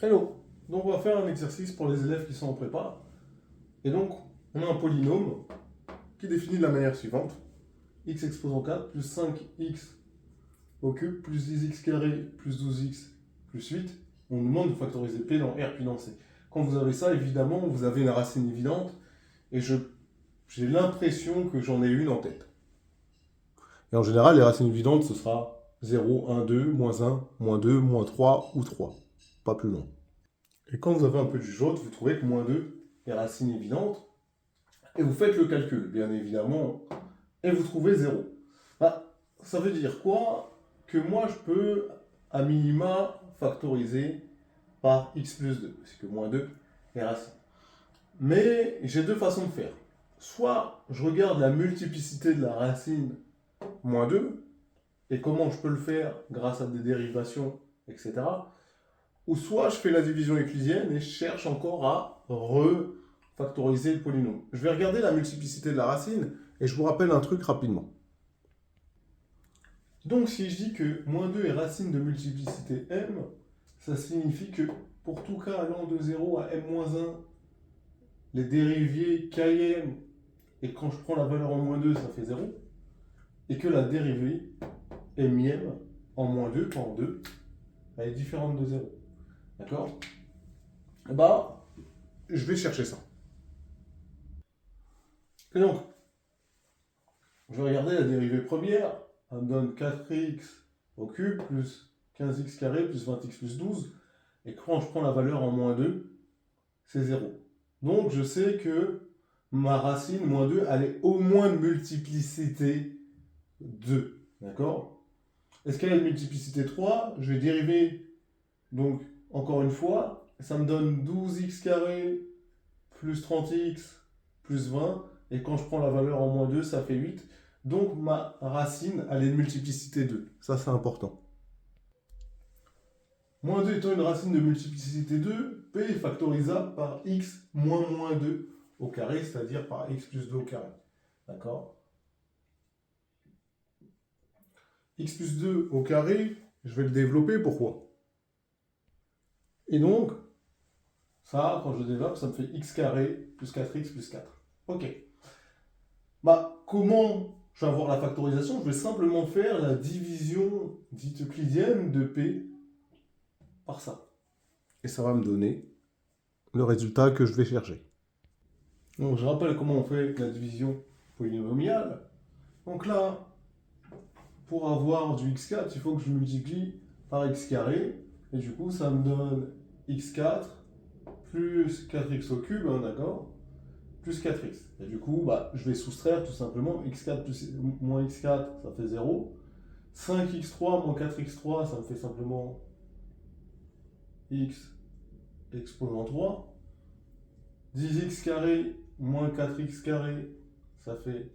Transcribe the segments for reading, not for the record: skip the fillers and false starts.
Hello! Donc on va faire un exercice pour les élèves qui sont en prépa. Et donc on a un polynôme qui est défini de la manière suivante. X exposant 4 plus 5x au cube plus 10x carré plus 12x plus 8. On nous demande de factoriser P dans R puis dans C. Quand vous avez ça, évidemment, vous avez une racine évidente. Et j'ai l'impression que j'en ai une en tête. Et en général, les racines évidentes, ce sera 0, 1, 2, moins 1, moins 2, moins 3 ou 3. Pas plus long. Et quand vous avez un peu de jugeote, vous trouvez que moins 2 est racine évidente, et vous faites le calcul, bien évidemment, et vous trouvez 0. Bah, ça veut dire quoi? Que moi, je peux, à minima, factoriser par x plus 2, parce que moins 2 est racine. Mais j'ai deux façons de faire. Soit je regarde la multiplicité de la racine moins 2, et comment je peux le faire grâce à des dérivations, etc. Ou soit je fais la division euclidienne et je cherche encore à refactoriser le polynôme. Je vais regarder la multiplicité de la racine et je vous rappelle un truc rapidement. Donc si je dis que moins 2 est racine de multiplicité m, ça signifie que pour tout cas allant de 0 à m-1, les dérivés km, et quand je prends la valeur en moins 2, ça fait 0, et que la dérivée m en moins 2, pas en 2, elle est différente de 0. D'accord? Bah, je vais chercher ça. Et donc, je vais regarder la dérivée première. Elle me donne 4x au cube plus 15x carré plus 20x plus 12. Et quand je prends la valeur en moins 2, c'est 0. Donc, je sais que ma racine, moins 2, elle est au moins de multiplicité 2. D'accord? Est-ce qu'elle a une multiplicité 3? Je vais dériver, donc, encore une fois. Ça me donne 12x carré plus 30x plus 20. Et quand je prends la valeur en moins 2, ça fait 8. Donc ma racine, elle est de multiplicité 2. Ça, c'est important. Moins 2 étant une racine de multiplicité 2, P est factorisable par x moins moins 2 au carré, c'est-à-dire par x plus 2 au carré. D'accord? X plus 2 au carré, je vais le développer, pourquoi? Et donc, ça, quand je développe, ça me fait x carré plus 4x plus 4. Ok. Bah, comment je vais avoir la factorisation? Je vais simplement faire la division dite euclidienne de P par ça. Et ça va me donner le résultat que je vais chercher. Donc je rappelle comment on fait la division polynomiale. Donc là, pour avoir du x4, il faut que je multiplie par x carré. Et du coup, ça me donne x4 plus 4x au cube, hein, d'accord, plus 4x. Et du coup, bah, je vais soustraire tout simplement x4 plus moins x4, ça fait 0. 5x3 moins 4x3, ça me fait simplement x exposant 3. 10x carré moins 4x carré, ça fait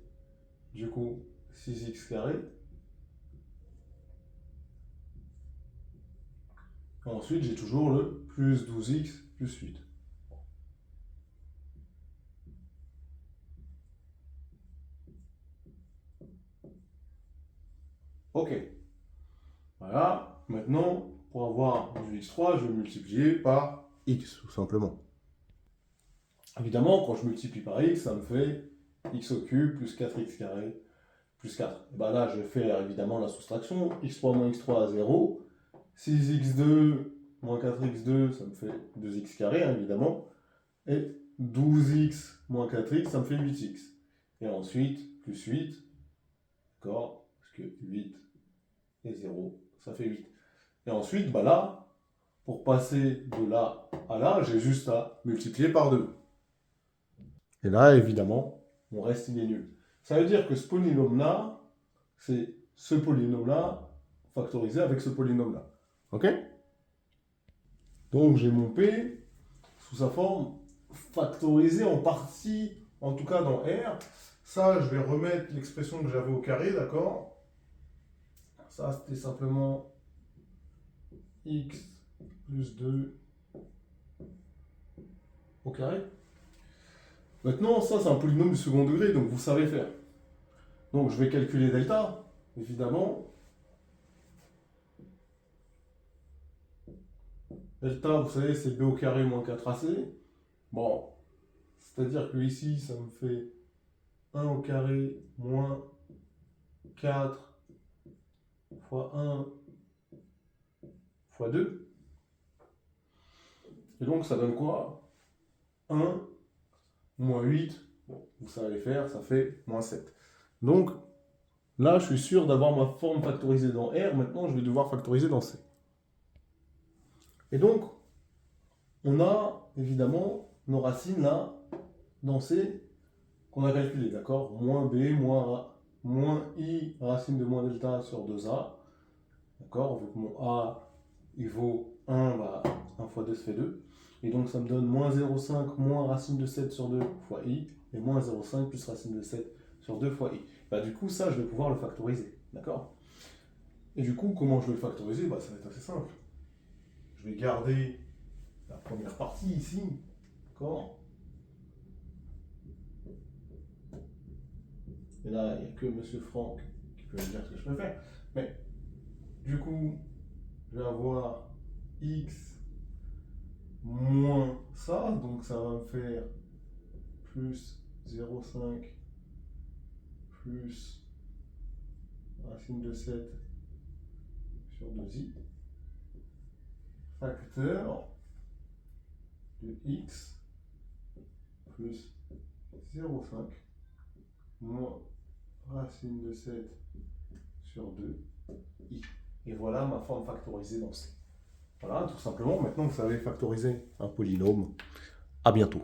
du coup 6x carré. Ensuite, j'ai toujours le plus 12x plus 8. Ok. Voilà. Maintenant, pour avoir du x3, je vais multiplier par x, tout simplement. Évidemment, quand je multiplie par x, ça me fait x au cube plus 4x carré plus 4. Et ben là, je vais faire évidemment la soustraction. x3 moins x3 à 0. 6x2 moins 4x2, ça me fait 2x carré, hein, évidemment. Et 12x moins 4x, ça me fait 8x. Et ensuite, plus 8, d'accord, parce que 8 et 0, ça fait 8. Et ensuite, bah là, pour passer de là à là, j'ai juste à multiplier par 2. Et là, évidemment, mon reste, il est nul. Ça veut dire que ce polynôme-là, c'est ce polynôme-là factorisé avec ce polynôme-là. Ok? Donc, j'ai mon P sous sa forme factorisée en partie, en tout cas dans R. Ça, je vais remettre l'expression que j'avais au carré, d'accord? Ça, c'était simplement x plus 2 au carré. Maintenant, ça, c'est un polynôme du second degré, donc vous savez faire. Donc, je vais calculer delta, évidemment. Delta, vous savez, c'est b au carré moins 4ac. Bon, c'est-à-dire que ici, ça me fait 1 au carré moins 4 fois 1 fois 2. Et donc, ça donne quoi? 1 moins 8. Bon, vous savez faire, ça fait moins 7. Donc, là, je suis sûr d'avoir ma forme factorisée dans R. Maintenant, je vais devoir factoriser dans C. Et donc, on a évidemment nos racines là, dans C, qu'on a calculé, d'accord? Moins B, moins I, racine de moins delta sur 2A. D'accord? Vu que mon A, il vaut 1, bah 1 fois 2, ça fait 2. Et donc, ça me donne moins 0,5 moins racine de 7 sur 2 fois I, et moins 0,5 plus racine de 7 sur 2 fois I. Bah, du coup, ça, je vais pouvoir le factoriser, d'accord? Et du coup, comment je vais le factoriser? Bah, ça va être assez simple. Je vais garder la première partie ici, d'accord? Et là, il n'y a que Monsieur Franck qui peut me dire ce que je peux faire. Mais du coup, je vais avoir x moins ça, donc ça va me faire plus 0,5 plus racine de 7 sur 2i, facteur de x plus 0,5 moins racine de 7 sur 2i. Et voilà ma forme factorisée dans C. Voilà, tout simplement, maintenant vous savez factoriser un polynôme. À bientôt.